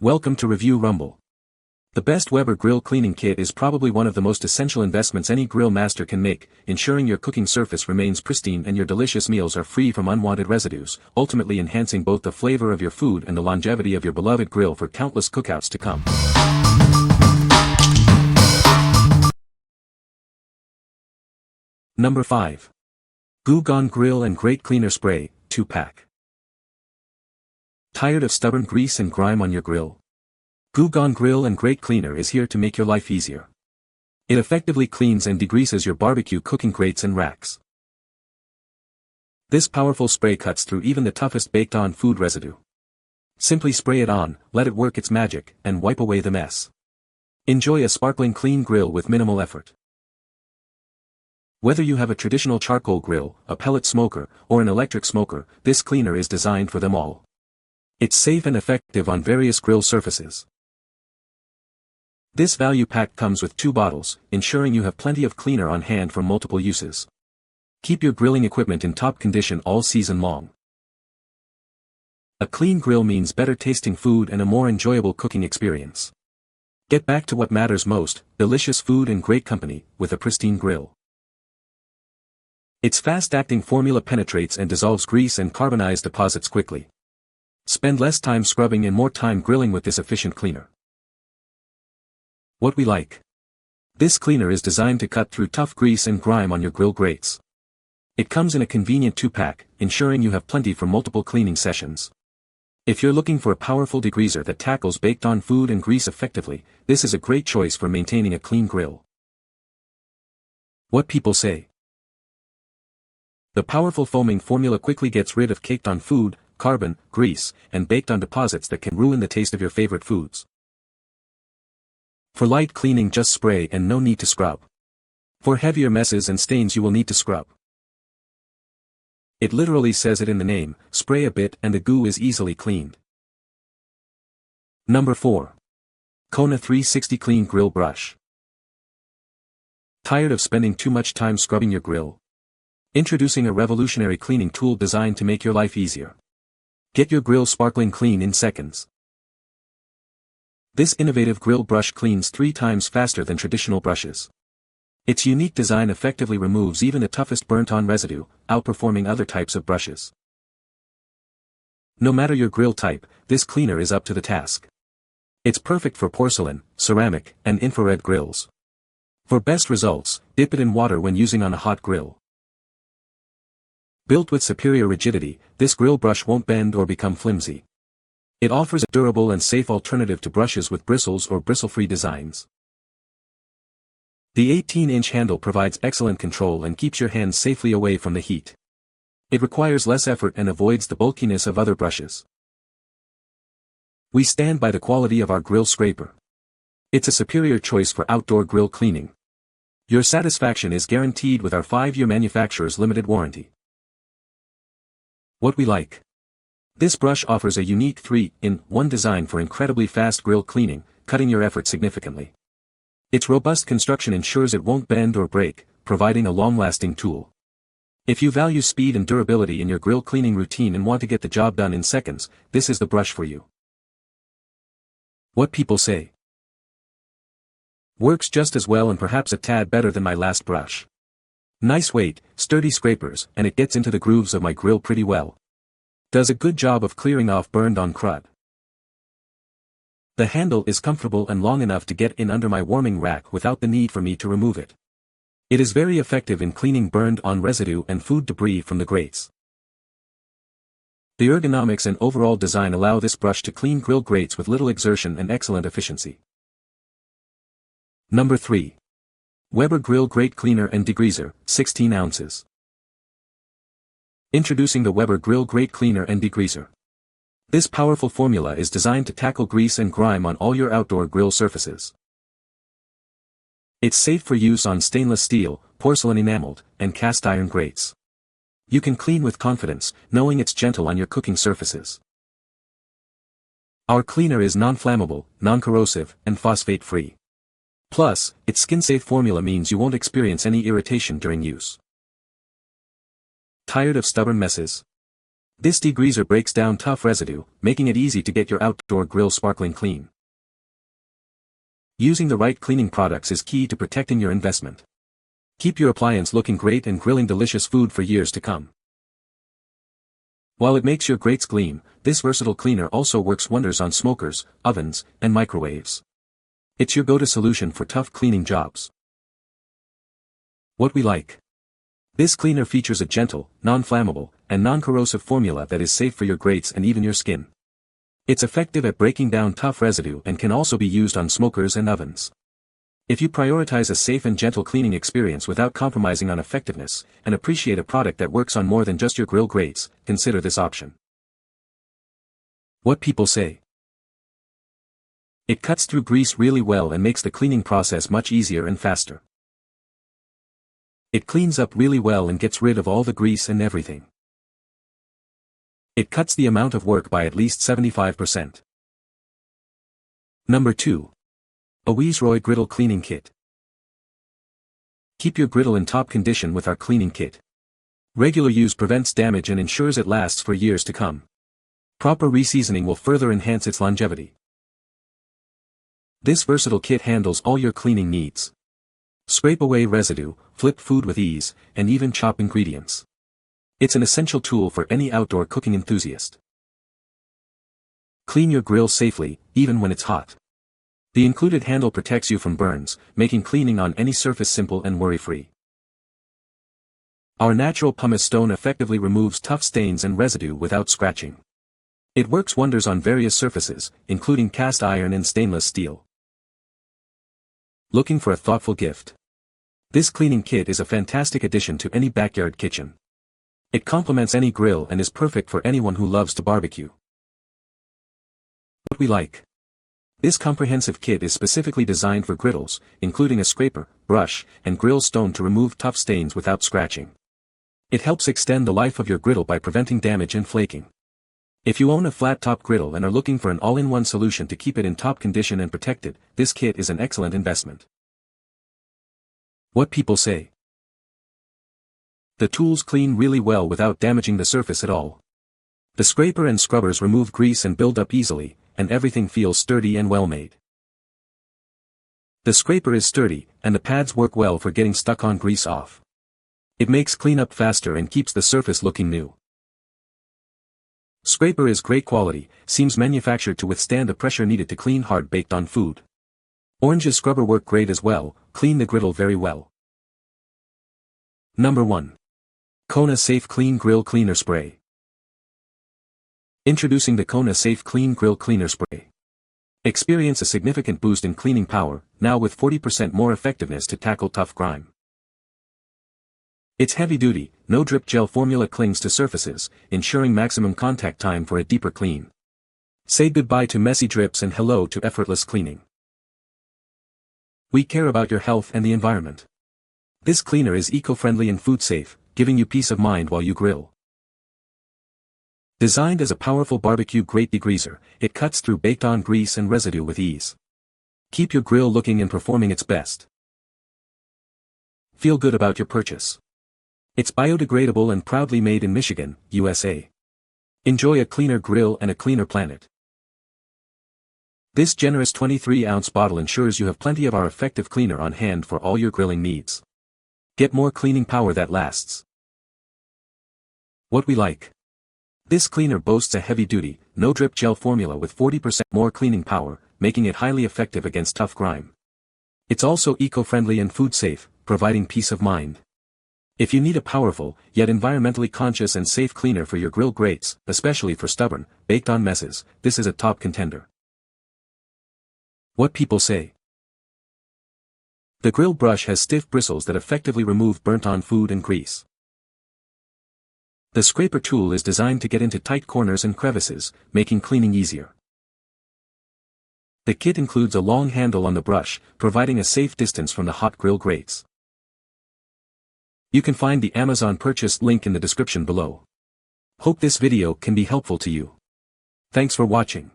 Welcome to Review Rumble. The best Weber grill cleaning kit is probably one of the most essential investments any grill master can make, ensuring your cooking surface remains pristine and your delicious meals are free from unwanted residues, ultimately enhancing both the flavor of your food and the longevity of your beloved grill for countless cookouts to come. Number 5. Goo Grill and Grate Cleaner Spray, 2-pack. Tired of stubborn grease and grime on your grill? Goo Grill and Grate Cleaner is here to make your life easier. It effectively cleans and degreases your barbecue cooking grates and racks. This powerful spray cuts through even the toughest baked-on food residue. Simply spray it on, let it work its magic, and wipe away the mess. Enjoy a sparkling clean grill with minimal effort. Whether you have a traditional charcoal grill, a pellet smoker, or an electric smoker, this cleaner is designed for them all. It's safe and effective on various grill surfaces. This value pack comes with 2 bottles, ensuring you have plenty of cleaner on hand for multiple uses. Keep your grilling equipment in top condition all season long. A clean grill means better tasting food and a more enjoyable cooking experience. Get back to what matters most, delicious food and great company, with a pristine grill. Its fast-acting formula penetrates and dissolves grease and carbonized deposits quickly. Spend less time scrubbing and more time grilling with this efficient cleaner. What we like. This cleaner is designed to cut through tough grease and grime on your grill grates. It comes in a convenient 2-pack, ensuring you have plenty for multiple cleaning sessions. If you're looking for a powerful degreaser that tackles baked-on food and grease effectively, this is a great choice for maintaining a clean grill. What people say. The powerful foaming formula quickly gets rid of caked-on food, carbon, grease, and baked-on deposits that can ruin the taste of your favorite foods. For light cleaning, just spray and no need to scrub. For heavier messes and stains, you will need to scrub. It literally says it in the name, spray a bit and the goo is easily cleaned. Number 4. Kona 360 Clean Grill Brush. Tired of spending too much time scrubbing your grill? Introducing a revolutionary cleaning tool designed to make your life easier. Get your grill sparkling clean in seconds. This innovative grill brush cleans 3 times faster than traditional brushes. Its unique design effectively removes even the toughest burnt-on residue, outperforming other types of brushes. No matter your grill type, this cleaner is up to the task. It's perfect for porcelain, ceramic, and infrared grills. For best results, dip it in water when using on a hot grill. Built with superior rigidity, this grill brush won't bend or become flimsy. It offers a durable and safe alternative to brushes with bristles or bristle-free designs. The 18-inch handle provides excellent control and keeps your hands safely away from the heat. It requires less effort and avoids the bulkiness of other brushes. We stand by the quality of our grill scraper. It's a superior choice for outdoor grill cleaning. Your satisfaction is guaranteed with our 5-year manufacturer's limited warranty. What we like. This brush offers a unique 3-in-1 design for incredibly fast grill cleaning, cutting your effort significantly. Its robust construction ensures it won't bend or break, providing a long-lasting tool. If you value speed and durability in your grill cleaning routine and want to get the job done in seconds, this is the brush for you. What people say. Works just as well and perhaps a tad better than my last brush. Nice weight, sturdy scrapers, and it gets into the grooves of my grill pretty well. Does a good job of clearing off burned-on crud. The handle is comfortable and long enough to get in under my warming rack without the need for me to remove it. It is very effective in cleaning burned-on residue and food debris from the grates. The ergonomics and overall design allow this brush to clean grill grates with little exertion and excellent efficiency. Number 3. Weber Grill Grate Cleaner and Degreaser, 16 ounces. Introducing the Weber Grill Grate Cleaner and Degreaser. This powerful formula is designed to tackle grease and grime on all your outdoor grill surfaces. It's safe for use on stainless steel, porcelain enameled, and cast iron grates. You can clean with confidence, knowing it's gentle on your cooking surfaces. Our cleaner is non-flammable, non-corrosive, and phosphate-free. Plus, its skin-safe formula means you won't experience any irritation during use. Tired of stubborn messes? This degreaser breaks down tough residue, making it easy to get your outdoor grill sparkling clean. Using the right cleaning products is key to protecting your investment. Keep your appliance looking great and grilling delicious food for years to come. While it makes your grates gleam, this versatile cleaner also works wonders on smokers, ovens, and microwaves. It's your go-to solution for tough cleaning jobs. What we like. This cleaner features a gentle, non-flammable, and non-corrosive formula that is safe for your grates and even your skin. It's effective at breaking down tough residue and can also be used on smokers and ovens. If you prioritize a safe and gentle cleaning experience without compromising on effectiveness, and appreciate a product that works on more than just your grill grates, consider this option. What people say. It cuts through grease really well and makes the cleaning process much easier and faster. It cleans up really well and gets rid of all the grease and everything. It cuts the amount of work by at least 75%. Number 2. AWEASROY Griddle Cleaning Kit. Keep your griddle in top condition with our cleaning kit. Regular use prevents damage and ensures it lasts for years to come. Proper reseasoning will further enhance its longevity. This versatile kit handles all your cleaning needs. Scrape away residue, flip food with ease, and even chop ingredients. It's an essential tool for any outdoor cooking enthusiast. Clean your grill safely, even when it's hot. The included handle protects you from burns, making cleaning on any surface simple and worry-free. Our natural pumice stone effectively removes tough stains and residue without scratching. It works wonders on various surfaces, including cast iron and stainless steel. Looking for a thoughtful gift? This cleaning kit is a fantastic addition to any backyard kitchen. It complements any grill and is perfect for anyone who loves to barbecue. What we like. This comprehensive kit is specifically designed for griddles, including a scraper, brush, and grill stone to remove tough stains without scratching. It helps extend the life of your griddle by preventing damage and flaking. If you own a flat-top griddle and are looking for an all-in-one solution to keep it in top condition and protected, this kit is an excellent investment. What people say. The tools clean really well without damaging the surface at all. The scraper and scrubbers remove grease and build up easily, and everything feels sturdy and well-made. The scraper is sturdy, and the pads work well for getting stuck on grease off. It makes cleanup faster and keeps the surface looking new. Scraper is great quality, seems manufactured to withstand the pressure needed to clean hard baked on food. Orange's scrubber work great as well, clean the griddle very well. Number 1. Kona Safe Clean Grill Cleaner Spray. Introducing the Kona Safe Clean Grill Cleaner Spray. Experience a significant boost in cleaning power, now with 40% more effectiveness to tackle tough grime. Its heavy-duty, no-drip gel formula clings to surfaces, ensuring maximum contact time for a deeper clean. Say goodbye to messy drips and hello to effortless cleaning. We care about your health and the environment. This cleaner is eco-friendly and food-safe, giving you peace of mind while you grill. Designed as a powerful barbecue-grade degreaser, it cuts through baked-on grease and residue with ease. Keep your grill looking and performing its best. Feel good about your purchase. It's biodegradable and proudly made in Michigan, USA. Enjoy a cleaner grill and a cleaner planet. This generous 23-ounce bottle ensures you have plenty of our effective cleaner on hand for all your grilling needs. Get more cleaning power that lasts. What we like. This cleaner boasts a heavy-duty, no-drip gel formula with 40% more cleaning power, making it highly effective against tough grime. It's also eco-friendly and food-safe, providing peace of mind. If you need a powerful, yet environmentally conscious and safe cleaner for your grill grates, especially for stubborn, baked-on messes, this is a top contender. What people say. The grill brush has stiff bristles that effectively remove burnt-on food and grease. The scraper tool is designed to get into tight corners and crevices, making cleaning easier. The kit includes a long handle on the brush, providing a safe distance from the hot grill grates. You can find the Amazon purchase link in the description below. Hope this video can be helpful to you. Thanks for watching.